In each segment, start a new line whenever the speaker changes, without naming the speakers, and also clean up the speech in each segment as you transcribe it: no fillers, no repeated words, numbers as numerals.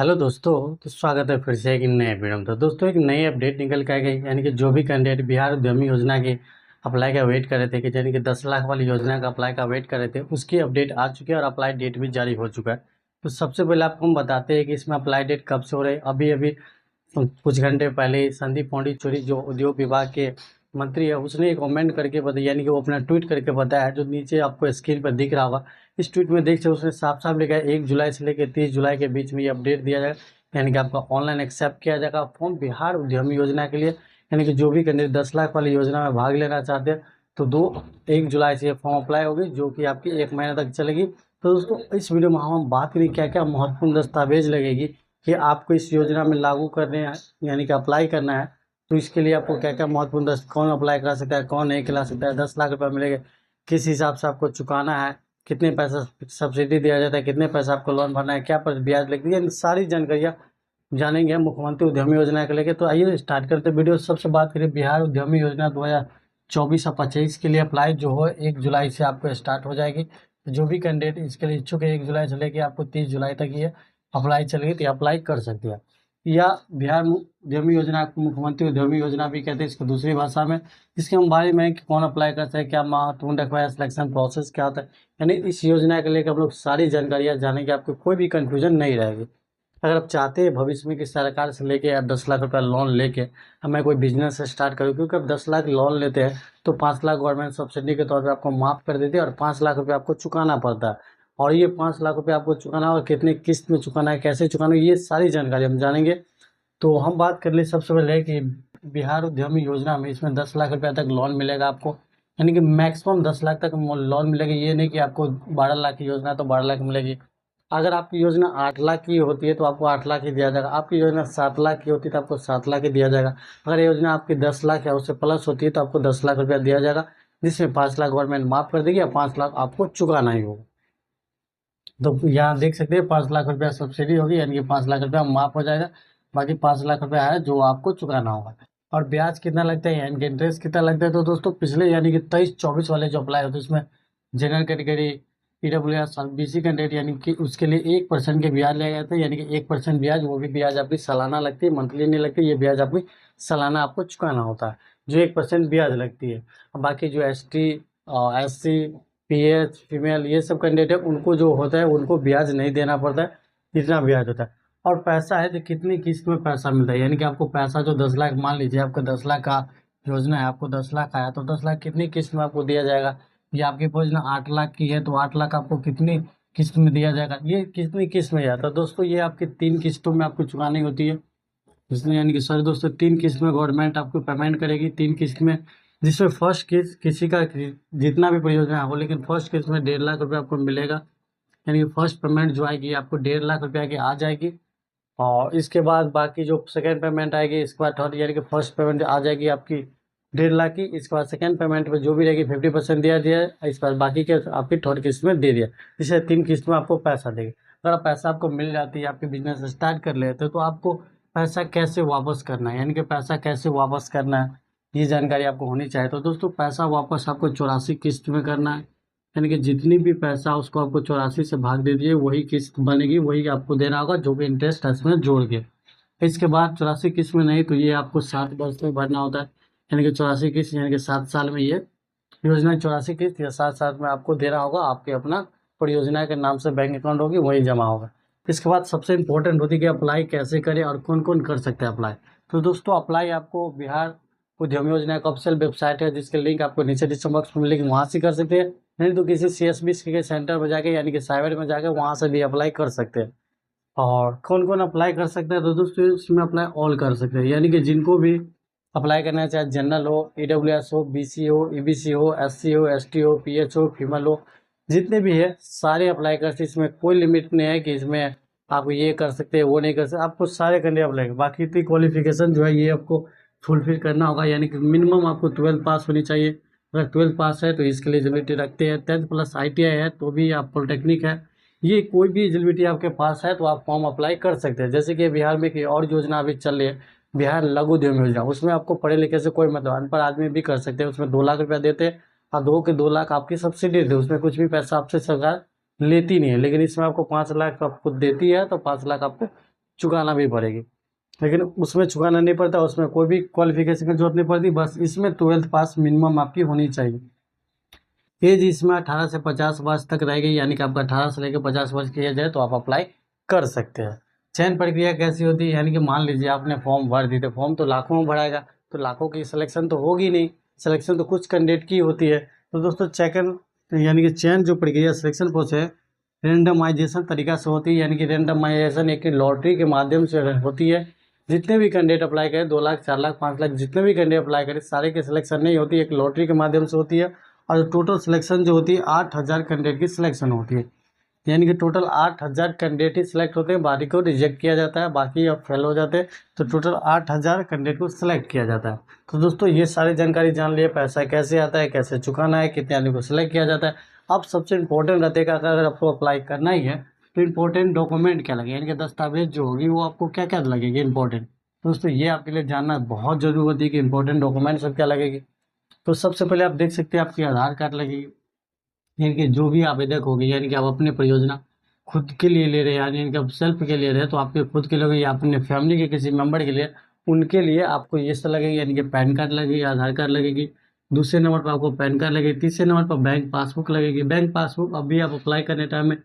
Hello दोस्तों। तो स्वागत है फिर से एक नए वीडियो में। तो दोस्तों एक नई अपडेट निकल के आ गई, यानी कि जो भी कैंडिडेट बिहार उद्यमी योजना के अप्लाई का वेट कर रहे थे, कि यानी कि 10 लाख वाली योजना का अप्लाई का वेट कर रहे थे, उसकी अपडेट आ चुकी है और अप्लाई डेट भी जारी हो चुका है। तो सबसे पहले आपको हम बताते हैं कि इसमें अप्लाई डेट कब से हो रही है। अभी अभी कुछ घंटे पहले ही संदीप पांडिचेरी जो उद्योग विभाग के मंत्री है, उसने एक कमेंट करके बताया, यानी कि वो अपना ट्वीट करके बताया है, जो नीचे आपको स्क्रीन पर दिख रहा होगा। इस ट्वीट में देख सकते उसने साफ साफ लिखा है 1 जुलाई से लेकर 30 जुलाई के बीच में ये अपडेट दिया जाएगा, यानी कि आपका ऑनलाइन एक्सेप्ट किया जाएगा फॉर्म बिहार उद्यमी योजना के लिए। यानी कि जो भी कैंडिडेट 10 लाख वाली योजना में भाग लेना चाहते हैं, तो 1 जुलाई से ये फॉर्म अप्लाई होगी, जो कि आपकी 1 महीने तक चलेगी। तो दोस्तों इस वीडियो में हम बात करें क्या क्या महत्वपूर्ण दस्तावेज लगेगी कि आपको इस योजना में लागू करने हैं, यानी कि अप्लाई करना है। तो इसके लिए आपको क्या क्या महत्वपूर्ण कौन अप्लाई करा सकता है, कौन नहीं करा सकता है, 10 लाख रुपये मिलेगा, किस हिसाब से आपको चुकाना है, कितने पैसा सब्सिडी दिया जाता है, कितने पैसा आपको लोन भरना है, क्या पर ब्याज लगती है, इन सारी जानकारियाँ जानेंगे मुख्यमंत्री उद्यमी योजना के लेके। तो आइए स्टार्ट करते वीडियो। सबसे बात करें बिहार उद्यमी योजना 2024 और 25 के लिए अप्लाई जो हो 1 जुलाई से आपको स्टार्ट हो जाएगी। तो जो भी कैंडिडेट इसके लिए इच्छुक है 1 जुलाई से लेके आपको 30 जुलाई तक ये अप्लाई चलेगी, तो अप्लाई कर सकते हैं। या बिहार उद्यमी योजना को मुख्यमंत्री उद्यमी योजना भी कहते हैं इसको दूसरी भाषा में। इसके हम बारे में कि कौन अप्लाई करता है, क्या महत्वपूर्ण रखवाया, सिलेक्शन प्रोसेस क्या होता है, यानी इस योजना के लेकर हम लोग सारी जानकारियाँ जानेंगे, आपको कोई भी कंफ्यूजन नहीं रहेगी। अगर आप चाहते हैं भविष्य में कि सरकार से लेके या 10 लाख रुपया लोन लेके हमें कोई बिजनेस स्टार्ट करूँ, क्योंकि अब 10 लाख लोन लेते हैं तो 5 लाख गवर्नमेंट सब्सिडी के तौर पे आपको माफ़ कर देती है और 5 लाख रुपये आपको चुकाना पड़ता है। और ये 5 लाख रुपये आपको चुकाना और कितने किस्त में चुकाना है, कैसे चुकाना है, ये सारी जानकारी हम जानेंगे। तो हम बात कर ले सबसे पहले कि बिहार उद्यमी योजना में इसमें 10 लाख रुपये तक लोन मिलेगा आपको, यानी कि मैक्सिमम 10 लाख तक लोन मिलेगा। ये नहीं कि आपको 12 लाख की योजना है तो 12 लाख मिलेगी। अगर आपकी योजना 8 लाख की होती है तो आपको 8 लाख ही दिया जाएगा। आपकी योजना 7 लाख की होती है तो आपको 7 लाख ही दिया जाएगा। अगर योजना आपकी 10 लाख या उससे प्लस होती है तो आपको 10 लाख रुपया दिया जाएगा, जिसमें 5 लाख गवर्नमेंट माफ़ कर देगी और 5 लाख आपको चुकाना ही होगा। तो यहाँ देख सकते हैं 5 लाख रुपया सब्सिडी होगी, यानी कि 5 लाख रुपया माफ़ हो जाएगा। बाकी 5 लाख रुपया है जो आपको चुकाना होगा। और ब्याज कितना लगता है, यानी कि इंटरेस्ट कितना लगता है, तो दोस्तों पिछले यानी कि 23-24 वाले जो अप्लाई होते हैं उसमें जनरल कैटेगरी EWS और BC कैंडिडेट यानी कि उसके लिए 1% के ब्याज लिया जाता है, यानी कि 1% ब्याज, वो भी ब्याज आपकी सालाना लगती है, मंथली नहीं लगती। ये ब्याज आपकी सालाना आपको चुकाना होता है, जो 1% ब्याज लगती है। और बाकी जो ST SC PH फीमेल ये सब कैंडिडेट है उनको जो होता है उनको ब्याज नहीं देना पड़ता है, इतना ब्याज होता है। और पैसा है तो कितनी किस्त में पैसा मिलता है, यानी कि आपको पैसा जो 10 लाख, मान लीजिए आपका 10 लाख का योजना है, आपको 10 लाख आया तो 10 लाख कितनी किस्त में आपको दिया जाएगा। या आपकी योजना 8 लाख की है तो 8 लाख आपको कितनी किस्त में दिया जाएगा, ये कितनी किस्त में जाता है दोस्तों, ये आपकी 3 किस्तों में आपको चुकानी होती है। इसमें यानी कि सॉरी दोस्तों 3 किस्त में गवर्नमेंट आपको पेमेंट करेगी, 3 किस्त में, जिसमें फर्स्ट किस्त किसी का जितना भी परियोजना हो, लेकिन फर्स्ट किस्त में 1.5 लाख रुपये आपको मिलेगा, यानी कि फर्स्ट पेमेंट जो आएगी आपको 1.5 लाख रुपये की आ जाएगी। और इसके बाद बाकी जो सेकेंड पेमेंट आएगी, इसके बाद थर्ड, यानी कि फर्स्ट पेमेंट आ जाएगी आपकी 1.5 लाख की, इसके बाद सेकेंड पेमेंट में जो भी रहेगी 50% दिया दिया है, इसके बाद बाकी के आपकी थर्ड किस्त में दे दिया, इसे 3 किस्त में आपको पैसा देगी। अगर पैसा आपको मिल जाती है, आपकी बिजनेस स्टार्ट कर लेते तो आपको पैसा कैसे वापस करना है, यानी कि पैसा कैसे वापस करना है, ये जानकारी आपको होनी चाहिए। तो दोस्तों पैसा वापस आपको 84 किस्त में करना है, यानी कि जितनी भी पैसा उसको आपको 84 से भाग दे दिए, वही किस्त बनेगी, वही आपको देना होगा, जो भी इंटरेस्ट है इसमें जोड़ के। इसके बाद 84 किस्त में नहीं तो ये आपको 7 वर्ष में भरना होता है, यानी कि 84 किस्त, यानी कि 7 साल में ये योजना 84 किस्त या 7 साल में आपको देना होगा। आपके अपना परियोजना के नाम से बैंक अकाउंट होगी, वही जमा होगा। इसके बाद सबसे इम्पोर्टेंट होती है कि अप्लाई कैसे करें और कौन कौन कर सकते हैं अप्लाई। तो दोस्तों अप्लाई आपको बिहार उद्यमी योजना का ऑफिशियल वेबसाइट है, जिसके लिंक आपको नीचे डिस्क्रिप्शन बॉक्स में मिलेगी, वहाँ से कर सकते हैं। नहीं तो किसी CSB के सेंटर में जाके, यानी कि साइबर में जाके वहाँ से भी अप्लाई कर सकते हैं। और कौन कौन अप्लाई कर सकते हैं, तो दोस्तों इसमें अप्लाई ऑल कर सकते हैं, यानी कि जिनको भी अप्लाई करना है, चाहे जनरल हो, EWS हो, BC हो, EBC हो, SC हो, ST हो, PH हो, फीमेल हो, जितने भी है सारे अप्लाई कर सकते। इसमें कोई लिमिट नहीं है कि इसमें आप ये कर सकते हैं वो नहीं कर सकते, आपको सारे करने अप्लाई। बाकी इतनी क्वालिफिकेशन जो है ये आपको फुलफिल करना होगा, यानी कि मिनिमम आपको 12th पास होनी चाहिए। अगर 12th पास है तो इसके लिए एलिजिबिलिटी रखते हैं, 10th प्लस ITI है तो भी आप, पॉलिटेक्निक है, ये कोई भी एलिजिबिलिटी आपके पास है तो आप फॉर्म अप्लाई कर सकते हैं। जैसे कि बिहार में की और योजना अभी चल रही है, बिहार लघु उद्यम योजना, उसमें आपको पढ़े लिखे से कोई मतलब, अनपढ़ आदमी भी कर सकते हैं। उसमें 2 लाख रुपया देते हैं और 2 के 2 लाख आपकी सब्सिडी देते हैं, उसमें कुछ भी पैसा आपसे सरकार लेती नहीं है। लेकिन इसमें आपको 5 लाख आपको देती है तो 5 लाख आपको चुकाना भी पड़ेगी। लेकिन उसमें चुकाना नहीं पड़ता, उसमें कोई भी क्वालिफिकेशन की जरूरत नहीं पड़ती, बस इसमें 12th पास मिनिमम आपकी होनी चाहिए। एज इसमें 18 से 50 वर्ष तक रहेगी, यानी कि आपका 18 से लेकर 50 वर्ष की एज है तो आप अप्लाई कर सकते हैं। चयन प्रक्रिया कैसी होती है, यानी कि मान लीजिए आपने फॉर्म भर दी, तो फॉर्म तो लाखों में भराएगा, तो लाखों की सिलेक्शन तो होगी नहीं, सिलेक्शन तो कुछ कैंडिडेट की होती है। तो दोस्तों चेकन यानी कि चयन जो प्रक्रिया सिलेक्शन प्रोसेस रेंडमाइजेशन तरीका से होती है, यानी कि रेंडमाइजेशन एक लॉटरी के माध्यम से होती है। जितने भी कैंडिडेट अप्लाई करें, 2 लाख 4 लाख 5 लाख जितने भी कैंडिडेट अप्लाई करें, सारे की सिलेक्शन नहीं होती, एक लॉटरी के माध्यम से होती है। और टोटल सिलेक्शन जो होती है 8,000 कैंडिडेट की सिलेक्शन होती है, यानी कि टोटल 8,000 कैंडिडेट ही सिलेक्ट होते हैं, बाकी को रिजेक्ट किया जाता है, बाकी अब फेल हो जाते हैं। तो टोटल 8,000 कैंडिडेट को सिलेक्ट किया जाता है। तो दोस्तों ये सारी जानकारी जान लिए, पैसा कैसे आता है, कैसे चुकाना है, कितने आदमी को सिलेक्ट किया जाता है। अब सबसे इम्पोर्टेंट रहेगा, अगर आपको अप्लाई करना ही है तो इम्पोर्टेंट डॉक्यूमेंट क्या लगेगा, यानी कि दस्तावेज जो होगी वो आपको क्या क्या लगेगी इंपॉर्टेंट। दोस्तों ये आपके लिए जानना बहुत जरूरी होती है कि इंपॉर्टेंट डॉक्यूमेंट सब क्या लगेगी। तो सबसे पहले आप देख सकते हैं आपकी आधार कार्ड लगेगी, यानी कि जो भी आवेदक होगी, यानी कि आप अपने परियोजना खुद के लिए ले रहे हैं, यानी कि आप सेल्फ के लिए रहे हैं, तो आपके खुद के लोग या अपने फैमिली के किसी मेंबर के लिए, उनके लिए आपको ये सब लगेगी, यानी कि पैन कार्ड लगेगी, आधार कार्ड लगेगी। दूसरे नंबर पर आपको पैन कार्ड लगेगी। तीसरे नंबर पर बैंक पासबुक लगेगी। बैंक पासबुक अभी आप अप्लाई करने टाइम में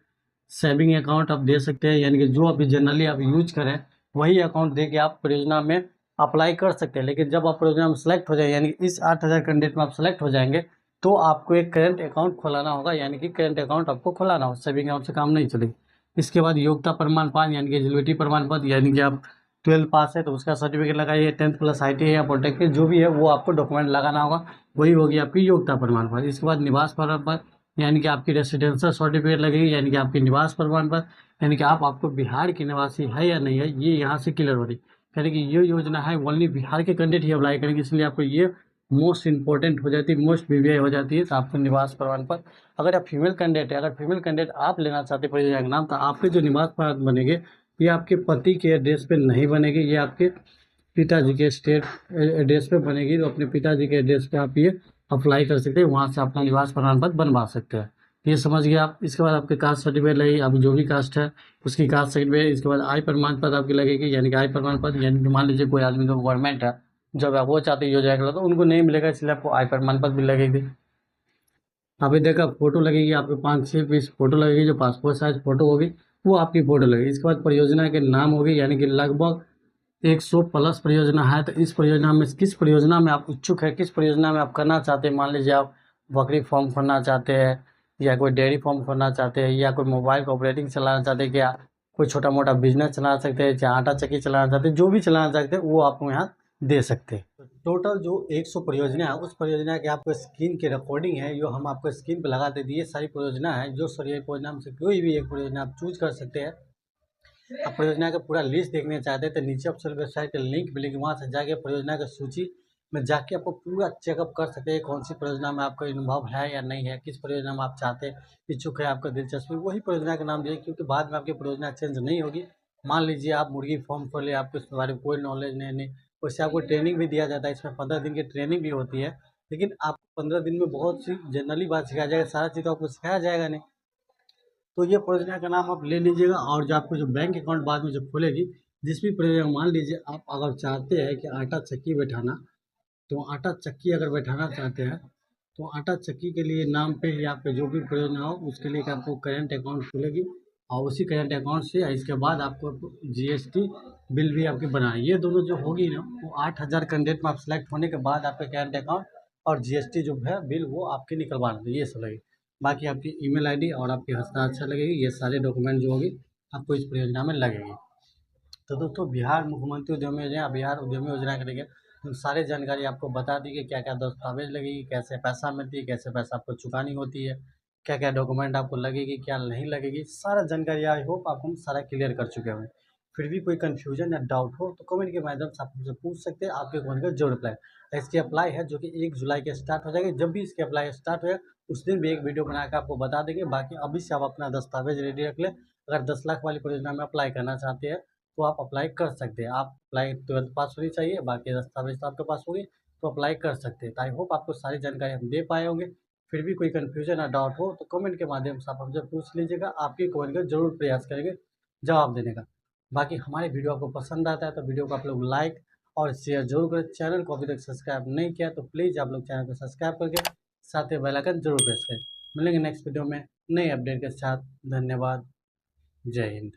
सेविंग अकाउंट आप दे सकते हैं, यानी कि जो अभी जनरली आप यूज करें वही अकाउंट दे के आप परियोजना में अप्लाई कर सकते हैं। लेकिन जब आप परियोजना में सेलेक्ट हो जाए, यानी कि इस 8,000 कैंडिडेट में आप सेलेक्ट हो जाएंगे, तो आपको एक करेंट अकाउंट खोलाना होगा, यानी कि करेंट अकाउंट आपको खोलाना होगा, सेविंग अकाउंट से काम नहीं चलेगी। इसके बाद योग्यता प्रमाण पत्र, यानी कि एलिजिबिलिटी प्रमाण पत्र, यानी कि आप 12 पास है तो उसका सर्टिफिकेट लगाइए, 10th प्लस IT है या पॉलिटेक्निक जो भी है वो आपको डॉक्यूमेंट लगाना होगा, वही होगी आपकी योग्यता प्रमाण पत्र। इसके बाद निवास प्रमाण पत्र, यानी कि आपकी रेसिडेंशियल सर्टिफिकेट लगेगी, यानी कि आपकी निवास प्रमाण पत्र, यानी कि आपको बिहार के निवासी है या नहीं है, ये यहाँ से क्लियर हो रही, यानी कि ये योजना है ओनली बिहार के कैंडिडेट ही अप्लाई करेंगे, इसलिए आपको ये मोस्ट इंपॉर्टेंट हो जाती है, मोस्ट वीवीआई हो जाती है। तो आपको निवास प्रमाण पत्र, अगर आप फीमेल कैंडिडेट है, अगर फीमेल कैंडिडेट आप लेना चाहते हैं परियोजना का नाम, तो आपके जो निवास प्रमाण बनेंगे ये आपके पति के एड्रेस पे नहीं बनेगी, ये आपके पिताजी के स्टेट एड्रेस पे बनेगी। तो अपने पिताजी के एड्रेस पे आप ये अप्लाई कर सकते हैं, वहाँ से अपना निवास प्रमाण पत्र बनवा सकते हैं। ये समझ गए आप। इसके बाद आपके कास्ट सर्टिफिकेट लगेगी, आप जो भी कास्ट है उसकी कास्ट सर्टिफिकेट। इसके बाद आय प्रमाण पत्र आपकी लगेगी, यानी कि आय प्रमाण पत्र, यानी कि मान लीजिए कोई आदमी को गवर्नमेंट है, जब आप वो चाहते योजना का तो उनको नहीं मिलेगा, इसलिए आपको आय प्रमाण पत्र भी लगेगी। अभी देखा फोटो लगेगी, आपके 5-6 पीस फोटो लगेगी, जो पासपोर्ट साइज फोटो होगी वो आपकी फोटो लगेगी। इसके बाद परियोजना के नाम होगी, यानी कि लगभग 100 प्लस परियोजना है, तो इस परियोजना में किस परियोजना में आप इच्छुक है, किस परियोजना में आप करना चाहते हैं। मान लीजिए आप बकरी फार्म खोलना चाहते हैं, या कोई डेयरी फार्म खोलना चाहते हैं, या कोई मोबाइल का ऑपरेटिंग चलाना चाहते हैं, क्या कोई छोटा मोटा बिजनेस चलाना सकते हैं, चाहे आटा चक्की चलाना चाहते हैं, जो भी चलाना चाहते हैं वो आपको यहाँ दे सकते हैं। तो टोटल जो 100 परियोजना है, उस परियोजना के आपको स्क्रीन की रिकॉर्डिंग है, जो हम आपको स्क्रीन पर लगा देते हैं। ये सारी परियोजना है, जो सारी परियोजना में से कोई भी एक परियोजना आप चूज कर सकते हैं। आप परियोजना का पूरा लिस्ट देखने चाहते हैं तो नीचे ऑप्शन वेबसाइट का लिंक मिलेगी, वहाँ से जाके परियोजना की सूची में जाके आपको पूरा चेकअप कर सकते हैं कौन सी परियोजना में आपका अनुभव है या नहीं है, किस परियोजना में आप चाहते हैं, इच्छुक है, आपका दिलचस्पी, वही परियोजना का नाम दिए, क्योंकि बाद में आपकी परियोजना चेंज नहीं होगी। मान लीजिए आप मुर्गी फार्म खोले, आपको इसके बारे में कोई नॉलेज नहीं, उससे आपको ट्रेनिंग भी दिया जाता है, इसमें 15 दिन की ट्रेनिंग भी होती है। लेकिन आपको 15 दिन में बहुत सी जनरली बात सिखाया जाएगा, सारा चीज़ तो आपको सिखाया जाएगा नहीं। तो ये परियोजना का नाम आप ले लीजिएगा, और जो आपको जो बैंक अकाउंट बाद में जो खोलेगी, जिस भी परियोजना, मान लीजिए आप अगर चाहते हैं कि आटा चक्की बैठाना, तो आटा चक्की अगर बैठाना चाहते हैं, तो आटा चक्की के लिए नाम पे ही आपके जो भी परियोजना हो उसके लिए आपको करेंट अकाउंट खुलेगी, और उसी करेंट अकाउंट से इसके बाद आपको GST बिल भी आपकी बनाए, ये दोनों जो होगी ना, वो 8,000 कैंडिडेट में आप सेलेक्ट होने के बाद आपके करेंट अकाउंट और GST जो है बिल वो आपके निकलवाना है, ये सब लगेगी। बाकी आपकी ईमेल आईडी और आपकी हस्ताक्षर लगेगी, ये सारे डॉक्यूमेंट जो होगी आपको इस परियोजना में लगेगी। तो दोस्तों बिहार मुख्यमंत्री उद्यमी योजना, बिहार उद्यमी योजना के लिए सारी जानकारी आपको बता दी कि क्या क्या दस्तावेज लगेगी, कैसे पैसा मिलती है, कैसे पैसा आपको चुकानी होती है, क्या क्या डॉक्यूमेंट आपको लगेगी, क्या नहीं लगेगी, सारा जानकारी आई होप आप हम सारा क्लियर कर चुके हैं। फिर भी कोई कन्फ्यूजन या डाउट हो तो कमेंट के माध्यम से आप हमसे पूछ सकते हैं, आपके कमेंट का जरूर रिप्लाई। इसकी अप्लाई है जो कि 1 जुलाई के स्टार्ट हो जाएगी, जब भी इसकी अप्लाई स्टार्ट हो उस दिन भी एक वीडियो बनाकर आपको बता देंगे। बाकी अभी से आप अपना दस्तावेज रेडी रख लें, अगर 10 लाख वाली परियोजना में अप्लाई करना चाहते हैं तो आप अप्लाई कर सकते हैं। आप अप्लाई 12th पास होनी चाहिए, बाकी दस्तावेज तो आपके पास होगी तो अप्लाई कर सकते हैं। तो आई होप आपको सारी जानकारी हम दे पाए होंगे। फिर भी कोई कन्फ्यूजन या डाउट हो तो कमेंट के माध्यम से आप हमसे पूछ लीजिएगा, आपकी कमेंट का जरूर प्रयास करेंगे जवाब देने का। बाकी हमारे वीडियो आपको पसंद आता है तो वीडियो को आप लोग लाइक और शेयर जरूर करें। चैनल को अभी तक सब्सक्राइब नहीं किया तो प्लीज़ आप लोग चैनल को सब्सक्राइब करके साथ ही बेल आइकन जरूर प्रेस करें। मिलेंगे नेक्स्ट वीडियो में नए अपडेट के साथ। धन्यवाद। जय हिंद।